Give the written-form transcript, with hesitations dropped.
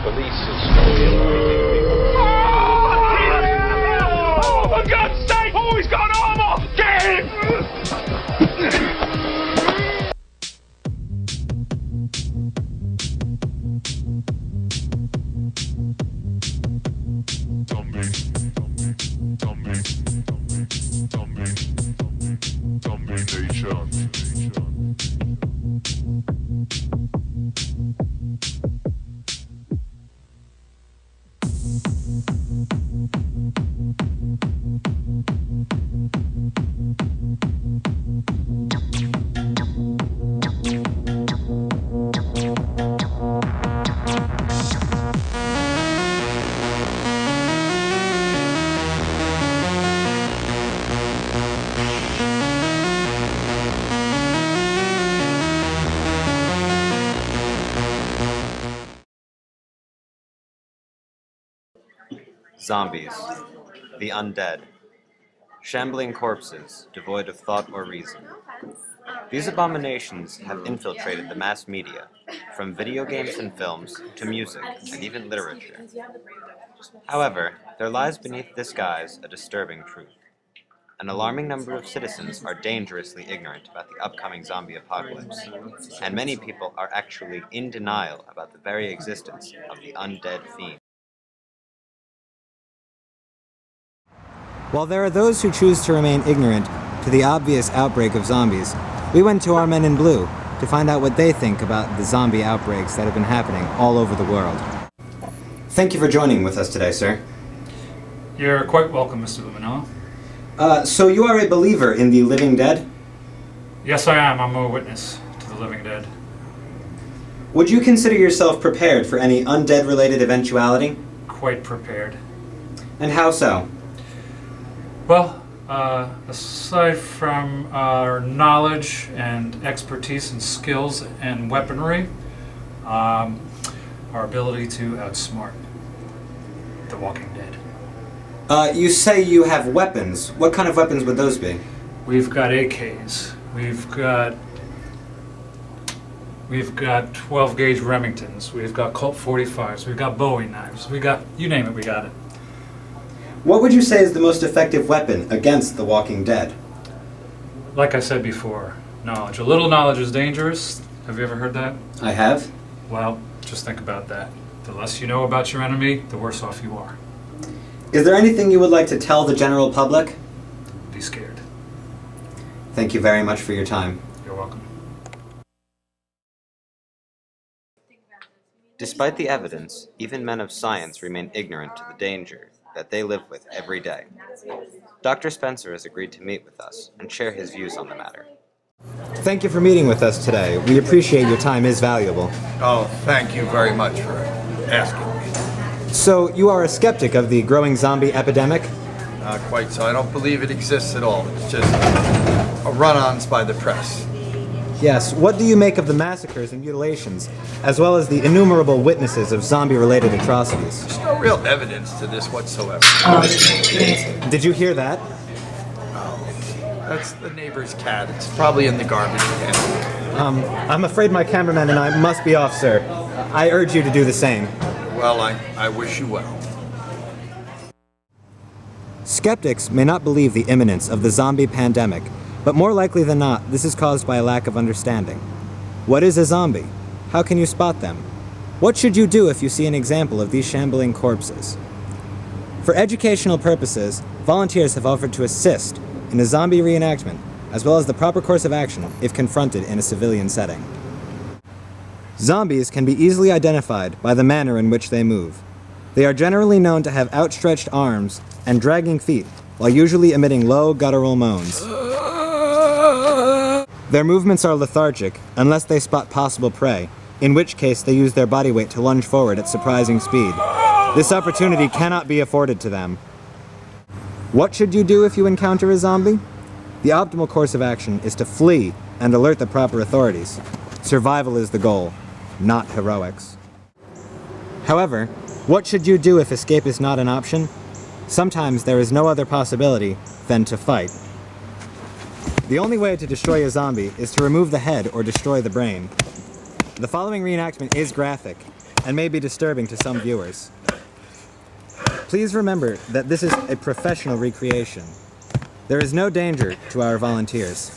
police is slowly eliminating people. Oh, for God's sake! Oh, he's got armor! Get him! Zombies, the undead, shambling corpses devoid of thought or reason. These abominations have infiltrated the mass media, from video games and films to music and even literature. However, there lies beneath this guise a disturbing truth. An alarming number of citizens are dangerously ignorant about the upcoming zombie apocalypse, and many people are actually in denial about the very existence of the undead fiend. While there are those who choose to remain ignorant to the obvious outbreak of zombies, we went to our men in blue to find out what they think about the zombie outbreaks that have been happening all over the world. Thank you for joining with us today, sir. You're quite welcome, Mr. Luminella. So you are a believer in the living dead? Yes, I am. I'm a witness to the living dead. Would you consider yourself prepared for any undead-related eventuality? Quite prepared. And how so? Well, aside from our knowledge and expertise and skills and weaponry, our ability to outsmart the Walking Dead. You say you have weapons. What kind of weapons would those be? We've got AKs. We've got 12-gauge Remingtons. We've got Colt 45s. We've got Bowie knives. We got, you name it, we got it. What would you say is the most effective weapon against the Walking Dead? Like I said before, knowledge. A little knowledge is dangerous. Have you ever heard that? I have. Well, just think about that. The less you know about your enemy, the worse off you are. Is there anything you would like to tell the general public? Be scared. Thank you very much for your time. You're welcome. Despite the evidence, even men of science remain ignorant to the danger that they live with every day. Dr. Spencer has agreed to meet with us and share his views on the matter. Thank you for meeting with us today. We appreciate your time is valuable. Oh, thank you very much for asking me. So, you are a skeptic of the growing zombie epidemic? Not quite so. I don't believe it exists at all. It's just a run-ons by the press. Yes. What do you make of the massacres and mutilations, as well as the innumerable witnesses of zombie-related atrocities? There's no real evidence to this whatsoever. Did you hear that? That's the neighbor's cat. It's probably in the garbage can. I'm afraid my cameraman and I must be off, sir. I urge you to do the same. Well, I wish you well. Skeptics may not believe the imminence of the zombie pandemic, but more likely than not, this is caused by a lack of understanding. What is a zombie? How can you spot them? What should you do if you see an example of these shambling corpses? For educational purposes, volunteers have offered to assist in a zombie reenactment, as well as the proper course of action if confronted in a civilian setting. Zombies can be easily identified by the manner in which they move. They are generally known to have outstretched arms and dragging feet, while usually emitting low guttural moans. Their movements are lethargic, unless they spot possible prey, in which case they use their body weight to lunge forward at surprising speed. This opportunity cannot be afforded to them. What should you do if you encounter a zombie? The optimal course of action is to flee and alert the proper authorities. Survival is the goal, not heroics. However, what should you do if escape is not an option? Sometimes there is no other possibility than to fight. The only way to destroy a zombie is to remove the head or destroy the brain. The following reenactment is graphic. and may be disturbing to some viewers. Please remember that this is a professional recreation. There is no danger to our volunteers.